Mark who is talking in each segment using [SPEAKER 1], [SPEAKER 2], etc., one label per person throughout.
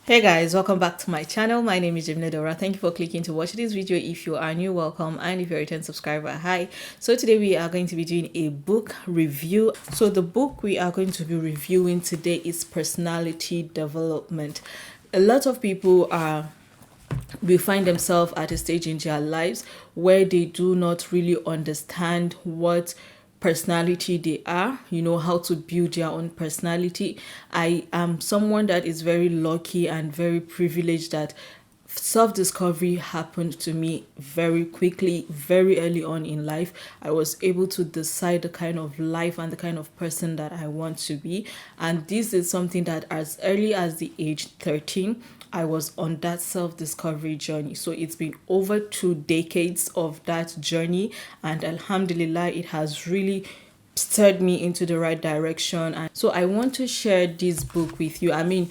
[SPEAKER 1] Hey guys, welcome back to my channel. My name is Jamila Daura. Thank you for clicking to watch this video. If you are new, welcome, and if you're a return subscriber, hi. So today we are going to be doing a book review. So the book we are going to be reviewing today is Personality Development. A lot of people will find themselves at a stage in their lives where they do not really understand what personality they are, how to build their own personality. I am someone that is very lucky and very privileged that self-discovery happened to me very quickly, very early on in life. I was able to decide the kind of life and the kind of person that I want to be, and this is something that as early as the age 13 I was on that self-discovery journey. So it's been over 2 decades of that journey, and alhamdulillah, it has really stirred me into the right direction. And so I want to share this book with you. I mean,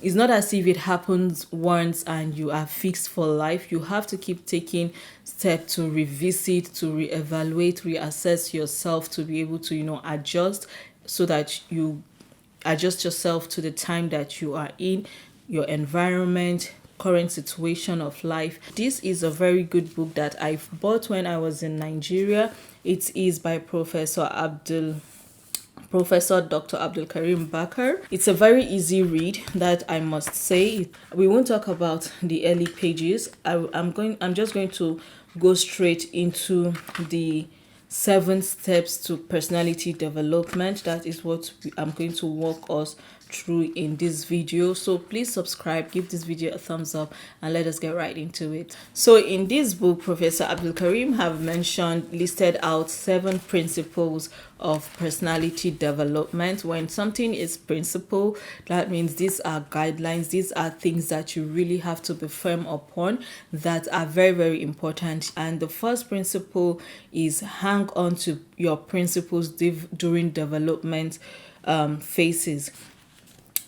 [SPEAKER 1] it's not as if it happens once and you are fixed for life. You have to keep taking steps to revisit, to reevaluate, reassess yourself, to be able to, adjust, so that you adjust yourself to the time that you are in, your environment, current situation of life. This is a very good book that I bought when I was in Nigeria. It is by Professor Dr. Abdulkarim Bakkar. It's a very easy read, that I must say. We won't talk about the early pages. I'm just going to go straight into the 7 steps to personality development. That is what I'm going to walk us through in this video. So please subscribe, give this video a thumbs up, and let us get right into it. So in this book, Professor Abdulkarim have listed out 7 principles of personality development. When something is principle, that means these are guidelines, these are things that you really have to be firm upon, that are very, very important. And the first principle is hang on to your principles during development phases.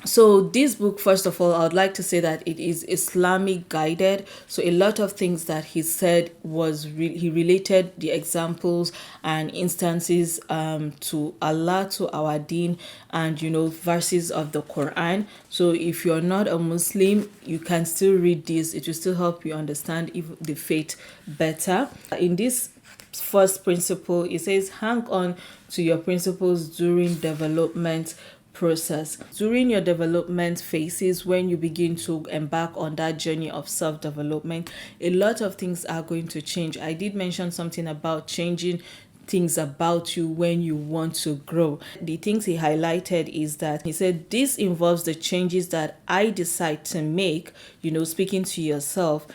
[SPEAKER 1] So this book, first of all, I would like to say that it is Islamic guided. So a lot of things that he said he related the examples and instances to Allah, to our deen, and verses of the Quran. So if you're not a Muslim, you can still read this. It will still help you understand the faith better. In this first principle, it says hang on to your principles during development process. During your development phases, when you begin to embark on that journey of self-development, a lot of things are going to change. I did mention something about changing things about you when you want to grow. The things he highlighted is that he said this involves the changes that I decide to make, speaking to yourself,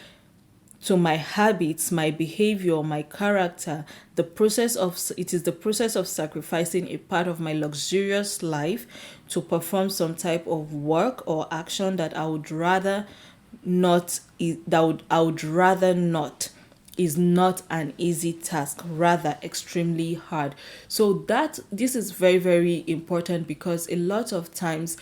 [SPEAKER 1] to my habits, my behavior, my character. It is the process of sacrificing a part of my luxurious life to perform some type of work or action that I would rather not is not an easy task, rather extremely hard. So this is very, very important, because a lot of times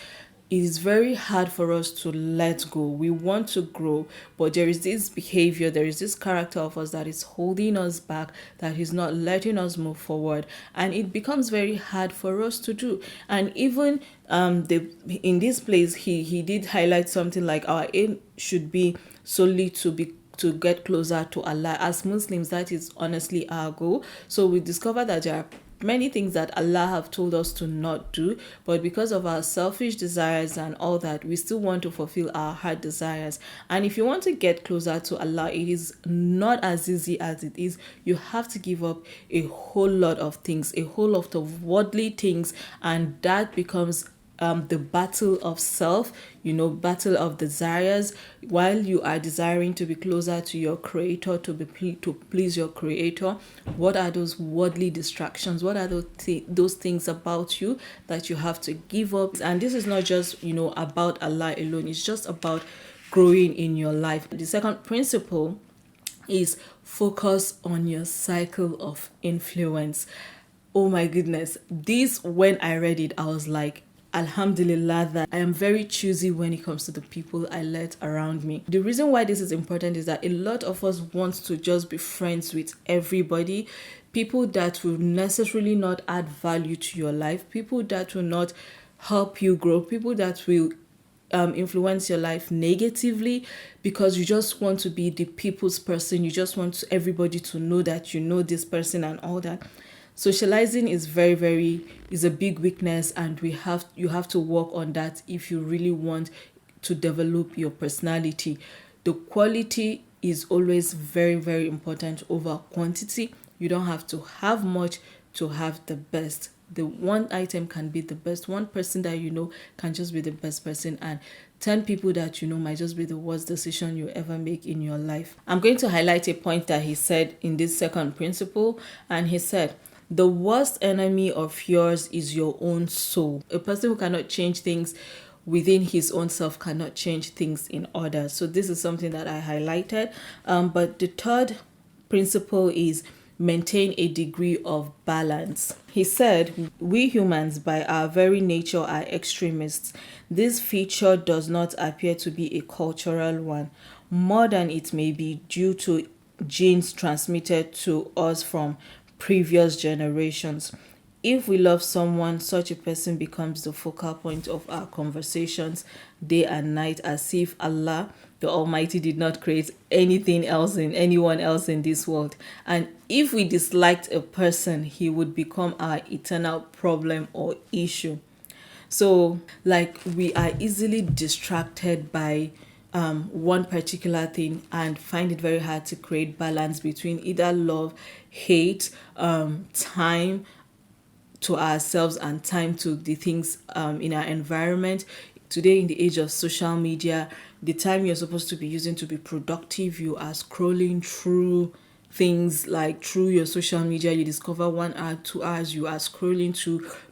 [SPEAKER 1] it is very hard for us to let go. We want to grow, but there is this behavior, there is this character of us that is holding us back, that is not letting us move forward, and it becomes very hard for us to do. And even in this place, he did highlight something like our aim should be solely to get closer to Allah. As Muslims, that is honestly our goal. So we discover that there are many things that Allah have told us to not do, but because of our selfish desires and all that, we still want to fulfill our heart desires. And if you want to get closer to Allah, it is not as easy as it is. You have to give up a whole lot of things, a whole lot of worldly things, and that becomes the battle of self, battle of desires. While you are desiring to be closer to your creator, to please your creator, what are those worldly distractions? What are those things about you that you have to give up? And this is not just about Allah alone. It's just about growing in your life. The second principle is focus on your cycle of influence. Oh my goodness, this, when I read it, I was like, alhamdulillah, that I am very choosy when it comes to the people I let around me. The reason why this is important is that a lot of us want to just be friends with everybody, people that will necessarily not add value to your life, people that will not help you grow, people that will influence your life negatively because you just want to be the people's person. You just want everybody to know that you know this person and all that. Socializing is is a big weakness, and you have to work on that if you really want to develop your personality. The quality is always very important over quantity. You don't have to have much to have the best. The one item can be the best. One person that you know can just be the best person, and 10 people that you know might just be the worst decision you ever make in your life. I'm going to highlight a point that he said in this second principle, and he said, the worst enemy of yours is your own soul. A person who cannot change things within his own self cannot change things in others. So this is something that I highlighted. But the third principle is maintain a degree of balance. He said, we humans by our very nature are extremists. This feature does not appear to be a cultural one, more than it may be due to genes transmitted to us from previous generations. If we love someone, such a person becomes the focal point of our conversations day and night, as if Allah, the Almighty, did not create anything else in anyone else in this world. And if we disliked a person, he would become our eternal problem or issue. So, like, we are easily distracted by one particular thing and find it very hard to create balance between either love, hate, time to ourselves and time to the things in our environment. Today, in the age of social media, the time you're supposed to be using to be productive, you are scrolling through things like through your social media. You discover 1 hour, 2 hours, you are scrolling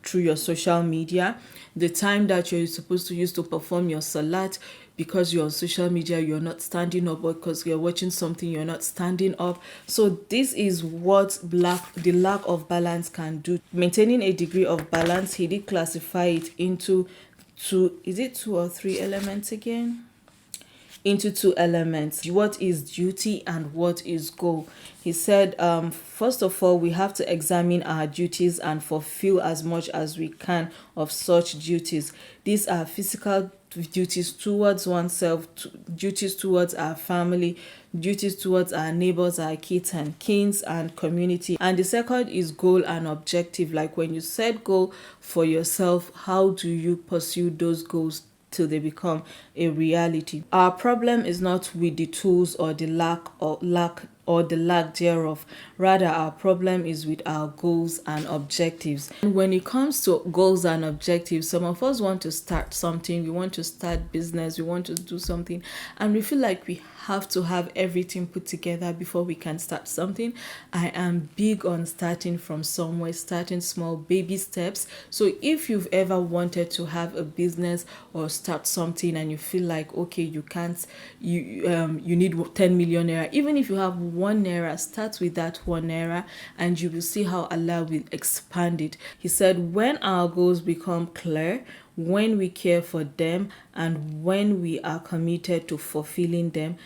[SPEAKER 1] through your social media. The time that you're supposed to use to perform your salat, because you're on social media, you're not standing up, or because you're watching something, you're not standing up. So this is what the lack of balance can do. Maintaining a degree of balance, he did classify it into two or three elements again? Into 2 elements. What is duty and what is goal? He said, first of all, we have to examine our duties and fulfill as much as we can of such duties. These are physical duties towards oneself, duties towards our family, duties towards our neighbors, our kids and kins and community. And the second is goal and objective. Like when you set goal for yourself, how do you pursue those goals till they become a reality? Our problem is not with the tools or the lack thereof. Rather, our problem is with our goals and objectives. And when it comes to goals and objectives, some of us want to start something, we want to start business, we want to do something, and we feel like we have to have everything put together before we can start something. I am big on starting from somewhere, starting small, baby steps. So if you've ever wanted to have a business or start something and you feel like, okay, you can't, you need 10 million naira, even if you have 1 naira, start with that 1 naira and you will see how Allah will expand it. He said, when our goals become clear, when we care for them, and when we are committed to fulfilling them,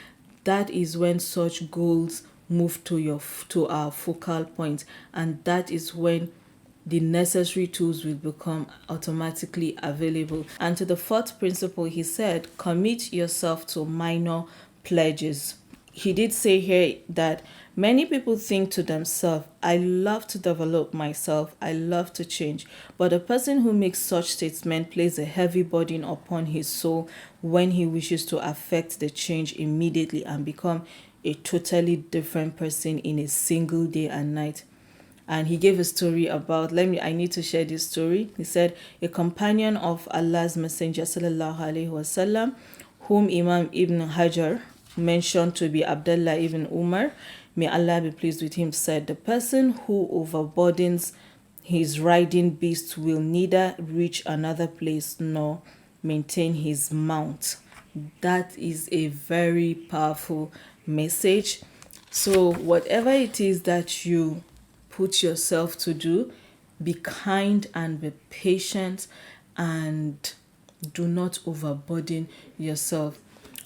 [SPEAKER 1] that is when such goals move to our focal point, and that is when the necessary tools will become automatically available. And to the 4th principle, he said, commit yourself to minor pledges. He did say here that many people think to themselves, I love to develop myself, I love to change. But a person who makes such statement places a heavy burden upon his soul when he wishes to affect the change immediately and become a totally different person in a single day and night. And he gave a story about, I need to share this story. He said, a companion of Allah's Messenger sallallahu alaihi wasallam, whom Imam Ibn Hajar mentioned to be Abdullah ibn Umar, may Allah be pleased with him, said, the person who overburdens his riding beast will neither reach another place nor maintain his mount. That is a very powerful message. So whatever it is that you put yourself to do, be kind and be patient and do not overburden yourself.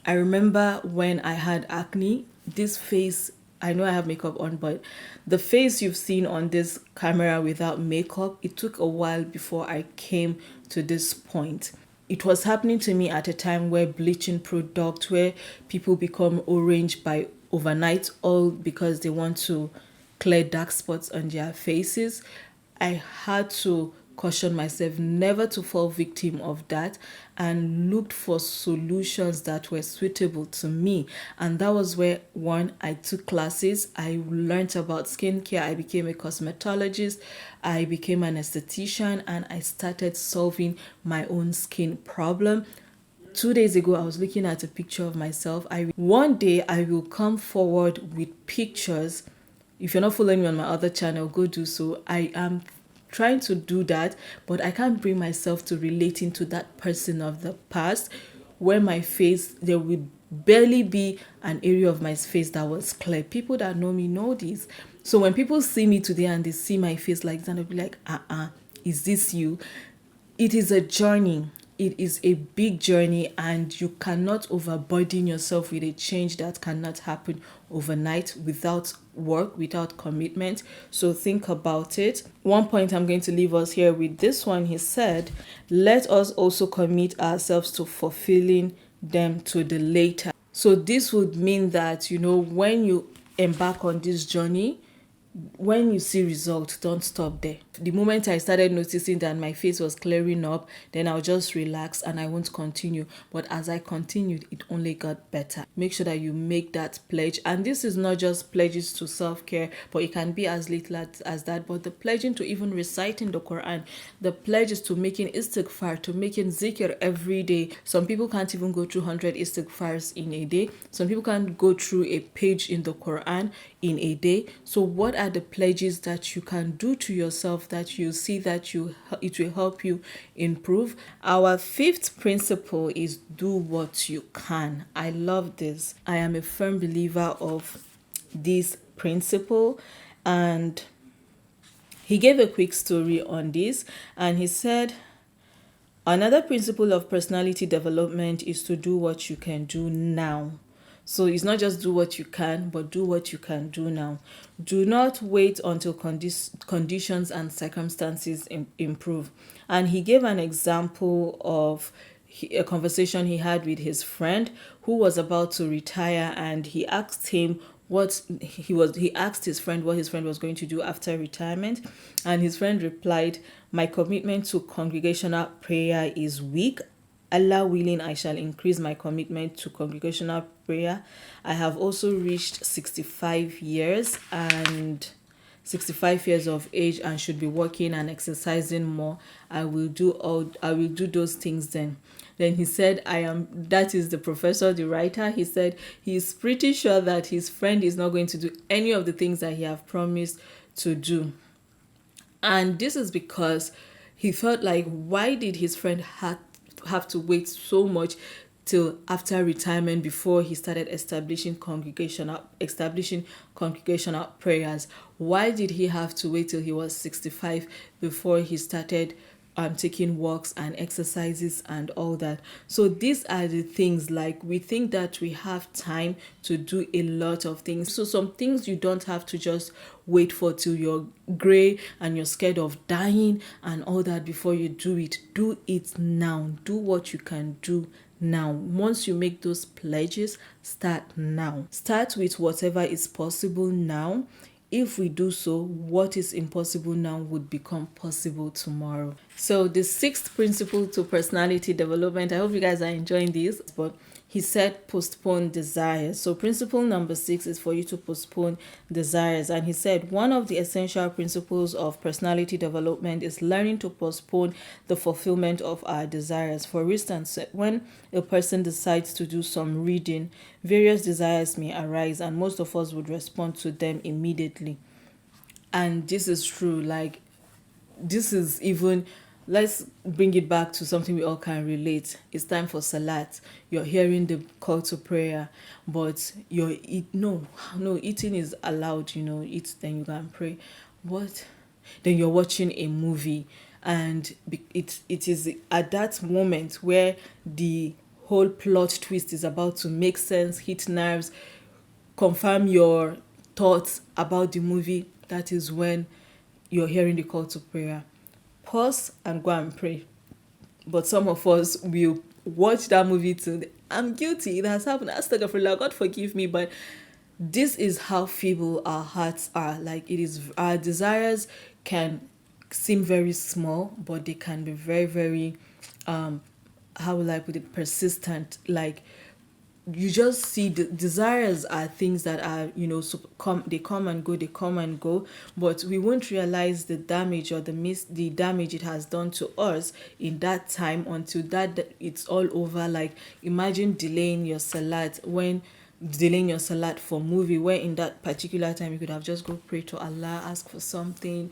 [SPEAKER 1] I remember when I had acne, this face, I know I have makeup on, but the face you've seen on this camera without makeup, it took a while before I came to this point. it was happening to me at a time where bleaching product, where people become orange by overnight, all because they want to clear dark spots on their faces. I had to caution myself never to fall victim of that, and looked for solutions that were suitable to me. And that was where, one, I took classes, I learned about skincare, I became a cosmetologist, I became an esthetician, and I started solving my own skin problem. 2 days ago, I was looking at a picture of myself. One day I will come forward with pictures. If you're not following me on my other channel, go do so. I am trying to do that, but I can't bring myself to relating to that person of the past, where my face, there would barely be an area of my face that was clear. People that know me know this. So when people see me today and they see my face like that, they'll be like, is this you? It is a journey. It is a big journey, and you cannot overburden yourself with a change that cannot happen overnight without work, without commitment. So think about it. One point I'm going to leave us here with this one, he said, let us also commit ourselves to fulfilling them to the later. So this would mean that, when you embark on this journey, when you see results, don't stop there. The moment I started noticing that my face was clearing up, then I'll just relax and I won't continue. But as I continued, it only got better. Make sure that you make that pledge. And this is not just pledges to self-care, but it can be as little as that. But the pledging to even reciting the Quran, the pledges to making istighfar, to making zikr every day. Some people can't even go through 100 istighfars in a day. Some people can't go through a page in the Quran in a day. So what are the pledges that you can do to yourself that you see that it will help you improve? Our fifth principle is do what you can. I love this. I am a firm believer of this principle, and he gave a quick story on this, and he said, another principle of personality development is to do what you can do now. So it's not just do what you can, but do what you can do now. Do not wait until conditions and circumstances improve. And he gave an example of a conversation he had with his friend who was about to retire, and he asked him he asked his friend what his friend was going to do after retirement, and his friend replied, my commitment to congregational prayer is weak. Allah willing, I shall increase my commitment to congregational prayer. I have also reached 65 years of age and should be working and exercising more. I will do those things then. Then he said, that is the professor, the writer. He said he's pretty sure that his friend is not going to do any of the things that he have promised to do. And this is because he felt like, why did his friend have to wait so much till after retirement before he started establishing congregational prayers? Why did he have to wait till he was 65 before he started taking walks and exercises and all that? So these are the things, like, we think that we have time to do a lot of things. So some things you don't have to just wait for till you're gray and you're scared of dying and all that before you do it. Do it now. Do what you can do now. Once you make those pledges, start now. Start with whatever is possible now. If we do so, what is impossible now would become possible tomorrow. So the sixth principle to personality development, I hope you guys are enjoying this, but he said postpone desires. So principle number 6 is for you to postpone desires. And he said one of the essential principles of personality development is learning to postpone the fulfillment of our desires. For instance, when a person decides to do some reading, various desires may arise, and most of us would respond to them immediately. And this is true. Like, this is even, let's bring it back to something we all can relate. It's time for salat. You're hearing the call to prayer, but eating is allowed. Eat, then you can pray. What? Then you're watching a movie, and it is at that moment where the whole plot twist is about to make sense, hit nerves, confirm your thoughts about the movie. That is when you're hearing the call to prayer. Pause and go and pray. But some of us will watch that movie till I'm guilty, it has happened, astaghfirullah, God forgive me. But this is how feeble our hearts are. Like, it is, our desires can seem very small, but they can be very, very, how will I put it, persistent. Like, you just see the desires are things that are, they come and go, they come and go, but we won't realize the damage or the damage it has done to us in that time, until that it's all over. Like, imagine delaying your salat for movie, where in that particular time you could have just go pray to Allah, ask for something.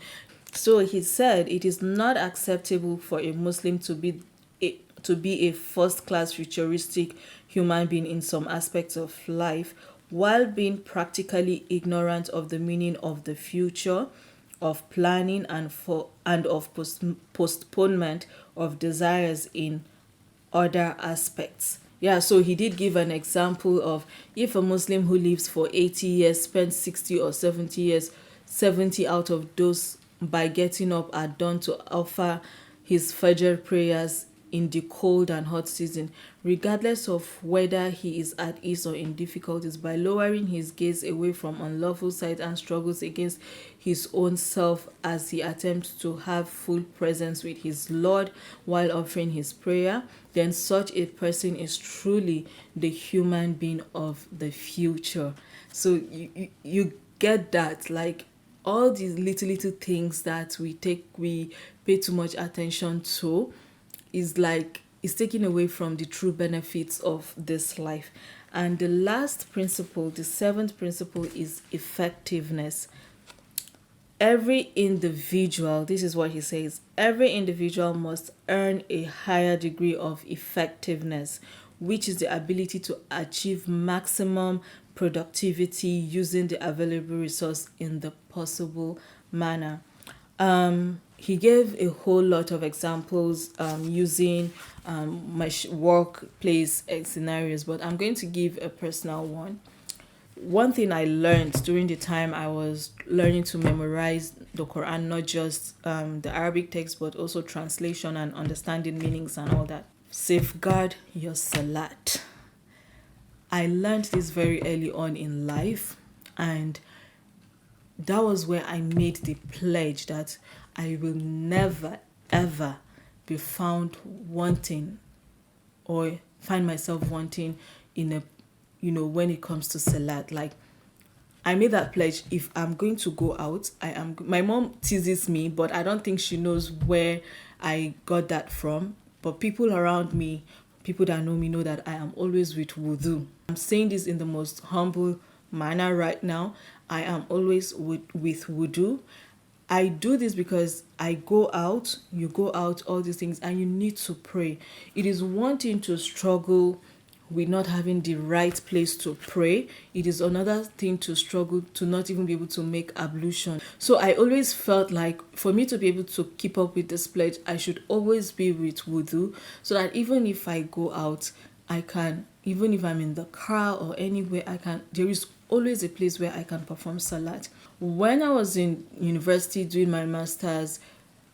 [SPEAKER 1] So he said it is not acceptable for a Muslim to be a first-class futuristic human being in some aspects of life, while being practically ignorant of the meaning of the future, of planning and of postponement of desires in other aspects. Yeah, so he did give an example of, if a Muslim who lives for 80 years spends 60 or 70 years, 70 out of those by getting up are done to offer his Fajr prayers in the cold and hot season, regardless of whether he is at ease or in difficulties, by lowering his gaze away from unlawful sight and struggles against his own self as he attempts to have full presence with his Lord while offering his prayer, then such a person is truly the human being of the future. So you get that, like, all these little things that we pay too much attention to is taken away from the true benefits of this life. And the last principle, the seventh principle, is effectiveness. Every individual, this is what he says, every individual must earn a higher degree of effectiveness, which is the ability to achieve maximum productivity using the available resource in the possible manner. He gave a whole lot of examples using my workplace scenarios, but I'm going to give a personal one. One thing I learned during the time I was learning to memorize the Quran, not just the Arabic text, but also translation and understanding meanings and all that. Safeguard your salat. I learned this very early on in life, and that was where I made the pledge that I will never, ever be found wanting or find myself wanting when it comes to salat. Like, I made that pledge. If I'm going to go out, my mom teases me, but I don't think she knows where I got that from. But people around me, people that know me, know that I am always with wudu. I'm saying this in the most humble manner right now. I am always with wudu. I do this because I go out, you go out, all these things, and you need to pray. It is one thing to struggle with not having the right place to pray. It is another thing to struggle to not even be able to make ablution. So I always felt like, for me to be able to keep up with this pledge, I should always be with wudu, so that even if I go out, I can, even if I'm in the car or anywhere, there is always a place where I can perform salat. When I was in university doing my master's,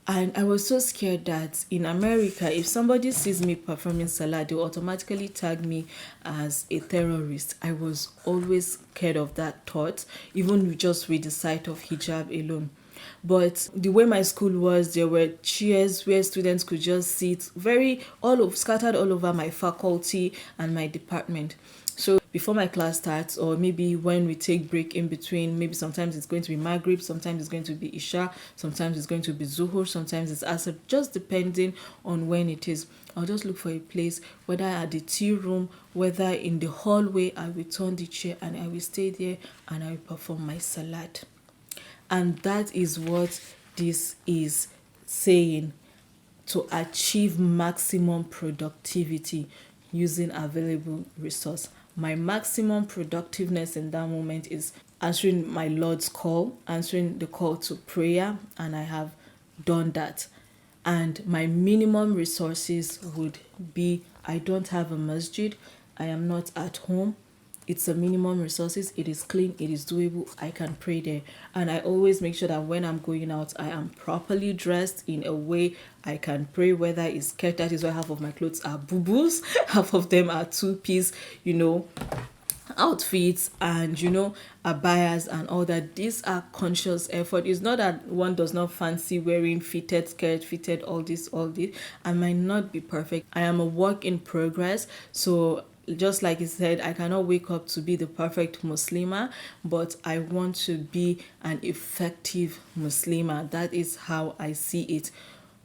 [SPEAKER 1] and I was so scared that in America, if somebody sees me performing salat, they will automatically tag me as a terrorist. I was always scared of that thought, even just with the sight of hijab alone. But the way my school was, there were chairs where students could just sit, scattered all over my faculty and my department. So before my class starts, or maybe when we take break in between, maybe sometimes it's going to be Maghrib, sometimes it's going to be Isha, sometimes it's going to be Zuhur, sometimes it's Asr, just depending on when it is. I'll just look for a place, whether at the tea room, whether in the hallway. I will turn the chair and I will stay there and I will perform my salat. And that is what this is saying, to achieve maximum productivity using available resource. My maximum productiveness in that moment is answering my Lord's call, answering the call to prayer, and I have done that. And my minimum resources would be, I don't have a masjid, I am not at home, it's a minimum resources, it is clean, it is doable, I can pray there. And I always make sure that when I'm going out, I am properly dressed in a way I can pray, whether it's skirt. That is why half of my clothes are boo-boos, half of them are two-piece, outfits, and abayas and all that. These are conscious effort. It's not that one does not fancy wearing fitted skirt, fitted all this. I might not be perfect. I am a work in progress. So just like he said, I cannot wake up to be the perfect Muslima, but I want to be an effective Muslima. That is how I see it.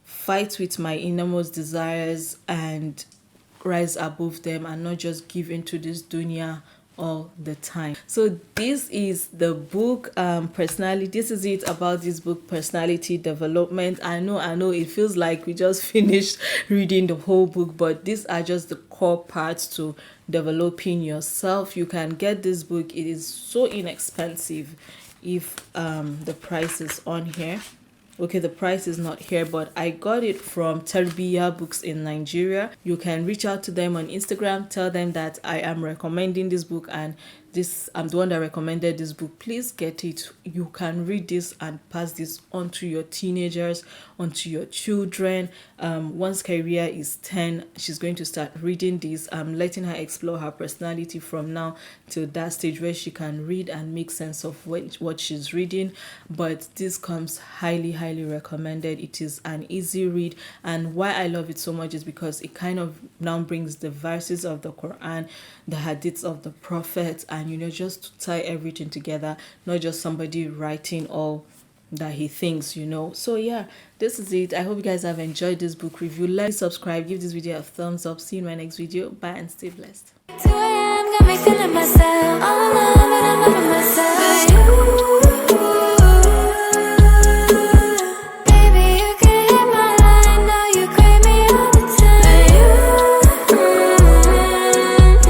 [SPEAKER 1] Fight with my innermost desires and rise above them, and not just give into this dunya all the time. So this is the book, personality. This is it about this book, personality development. I know it feels like we just finished reading the whole book, but these are just the core parts to developing yourself. You can get this book. It is so inexpensive if the price is on here. Okay, the price is not here, but I got it from Terbiya Books in Nigeria. You can reach out to them on Instagram, tell them that I am recommending this book, and I'm the one that recommended this book. Please get it. You can read this and pass this on to your teenagers, onto your children. Once Kyria is 10, she's going to start reading this. I'm letting her explore her personality from now till that stage where she can read and make sense of what she's reading. But this comes highly recommended. It is an easy read, and why I love it so much is because it kind of now brings the verses of the Quran, the hadiths of the Prophet, and just to tie everything together, not just somebody writing all that he thinks. So yeah, this is it. I hope you guys have enjoyed this book review. Like, subscribe, give this video a thumbs up. See you in my next video. Bye and stay blessed. 2 a.m. got me feeling myself all alone, but I'm loving myself.